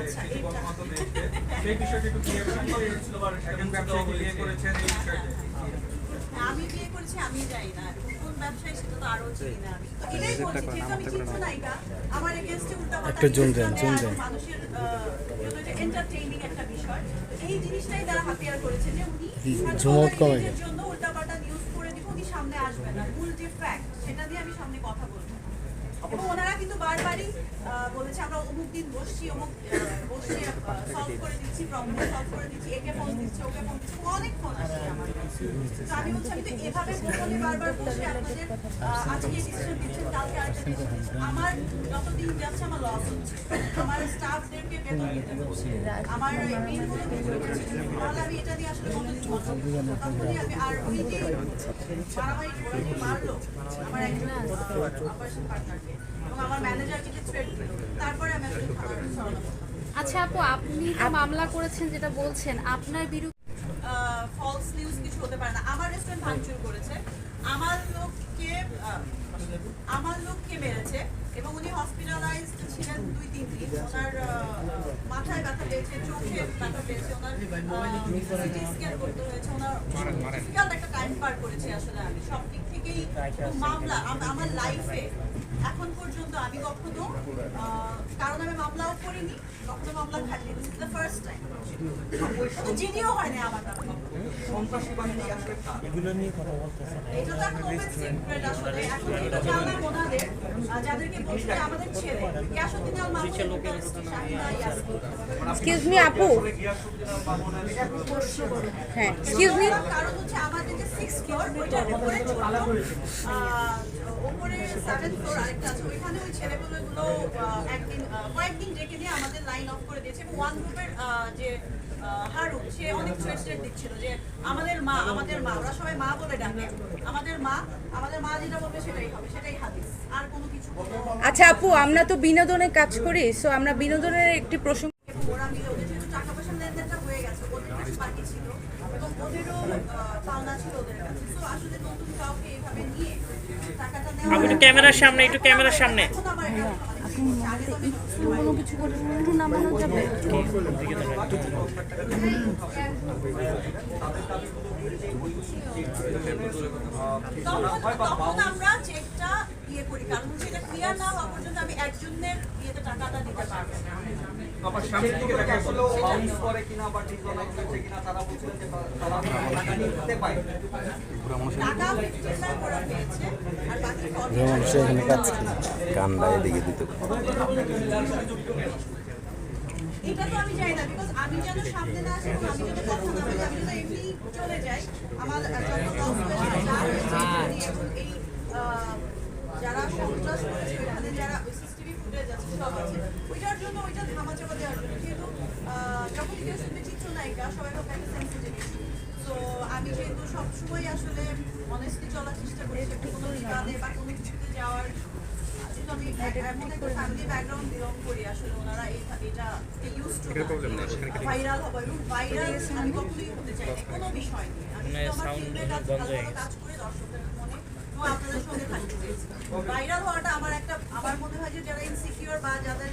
আচ্ছা কিছু এটা গণমাধ্যমে এসেছে। সেই বিষয়টা একটু ক্লিয়ার করুন যে একজন ব্যবসায়ীকে বিয়ে করেছেন এই বিষয়টা। আমি বিয়ে করেছি আমি যাই না কোন ব্যবসায়ী সেটা তো আরো চিনি না আমি তো এটাই বলছি যেহেতু আমি চিত্রনায়িকা আমার এগেইনস্টে উল্টাপাল্টা মানুষের এটা এন্টারটেইনিং একটা বিষয় এই জিনিসটাই তারা হাতিয়ার করেছে যে উনি নিজের জন্য উল্টাপাল্টা নিউজ করে দিব উনি সামনে আসবে না মূল যে ফ্যাক্ট সেটা দিয়ে আমি সামনে কথা বলবো এবং ওনারা কিন্তু বারবারই বলেছে আমরা অমুক দিন বসছি অমুক বসে সলভ করে দিচ্ছি প্রবলেম সলভ করে দিচ্ছি একে ফোন দিচ্ছি ওকে ফোন দিচ্ছি অনেক ফোন আসছে আমার কাছে তো আমি হচ্ছে আমি তো এভাবে গোপনে বারবার বসে আপনাদের আজকে ডিসিশন দিচ্ছেন কালকে আরেকটা ডিসিশন আমার যতদিন যাচ্ছে আমার লস হচ্ছে আমার স্টাফদেরকে বেতন দিতে হচ্ছে আমার মেনগুলো তাহলে আমি এটা দিয়ে আসলে কতদিন কথা বলবো তখনই আমি আর ওই যে মারামারি করে মারলো আমার একজন অপারেশন পার্টনারকে এবং আমার ম্যানেজারকে যে থ্রেট দিল তারপরে আমি আসলে থানায় সরানো। আচ্ছা আপু আপনি তো মামলা করেছেন যেটা বলছেন আপনার বিরুদ্ধে ফলস নিউজ কিছু হতে পারে না আমার রেস্টুরেন্ট ভাঙচুর করেছে আমার লোককে মেরেছে এবং উনি হসপিটালাইজড ছিলেন 2-3 দিন ওনার মাথায় ব্যথা পেয়েছে চোখে ব্যথা পেয়েছে ওনার সিটি স্ক্যান করতে হয়েছে ওনার ডিফিকাল্ট একটা টাইম পার করেছে আসলে আমি সব দিক থেকেই মামলা আমার লাইফে এখন পর্যন্ত আমি কখনো কারণ আমি মামলাও করিনি কখনো মামলা খাইনি this is the first time জিডিও হয় না আমার কাছে সন্ত্রাসী বাহিনী আসলে এগুলো নিয়ে কথা বলতেছে এটা তো এখন ওপেন সিক্রেট আসলে এখন এটা জানলাম ওনাদের যাদেরকে বলছে আমাদের ছেলে ইয়াসুদ্দিন আল মামুন শাহিনা ইয়াসমিন এক্সকিউজ মি আপু হ্যাঁ এক্সকিউজ মি কারণ হচ্ছে আমাদের যে 6th ফ্লোর ওইটার উপরে উপরে 7th ফ্লোর আরেকটা আছে ওইখানে ওই ছেলেগুলো কয়েকদিন ডেকে দিয়ে আমাদের লাইন অফ করে দিয়েছে এবং ওয়ান গ্রুপের যে হারুন সে অনেক থ্রেট দিচ্ছিল যে আমাদের মা ওরা সবাই মা বলে ডাকে আমাদের মা যেটা বলবে সেটাই হবে সেটাই হাদিস আর কোনো কিছু আচ্ছা আপু আমরা তো বিনোদনে কাজ করি সো আমরা বিনোদনের একটি প্রসঙ্গ ওরা মিলে ওদের যেহেতু টাকা পয়সার লেনদেনটা হয়ে গেছে ওদের কিছু বাকি ছিল এবং ওদেরও পাওনা ছিল ওদের কাছে তো আসলে নতুন কাউকে এইভাবে নিয়ে টাকাটা নেওয়া একটু ক্যামেরার সামনে এখন আমার আগে তো আমি কোনো কিছু করে একটু নামানো যাবে তখন আমরা চেকটা ইয়ে করি কারণ হচ্ছে এটা ক্লিয়ার না হওয়া পর্যন্ত আমি একজনের ইয়েতে টাকাটা দিতে পারবো না আবার সামনের দিকে দেখা গেল বাউন্স করে কিনা বা ডিসঅনার হয়েছে কিনা তারা বলছিলেন যে তারা টাকা নিতে পায় টাকা চেষ্টা করা হয়েছে আর বাকি কান্ডা এদিকে দিতে এটা তো আমি জানি না বিকজ আমি যেন সামনে না আসি এবং আমি যদি কথা না বলি আমি যদি এমনি চলে যাই আমার এই যারা সন্ত্রাস করেছে ওইখানে যারা সিসিটিভি ফুটেজ আছে সব আছে ওইটার জন্য ওইটা ধামাচাপা দেওয়ার জন্য যেহেতু যখন কেউ শুনবে চিত্রনায়িকা সবাই ভাবে একটা সেন্সিটিভ ইস্যু তো আমি যেহেতু সবসময় আসলে অনেস্টলি চলার চেষ্টা করি সেটা কোনো বিবাদে বা কোনো কিছুতে যাওয়ার যেহেতু আমি এমন একটা ফ্যামিলি ব্যাকগ্রাউন্ড বিলং করি আসলে ওনারা এটা ইউজ টু ভাইরাল হবে এবং ভাইরাল আমি কখনোই হতে চাই না কোনো বিষয় নিয়ে আমি আমার ফিল্মে কাজ করে দর্শকদের মনে এবং আপনাদের সঙ্গে থাকতে চাইছি ভাইরাল হওয়াটা আমার মনে হয় যে যারা ইনসিকিউর বা যাদের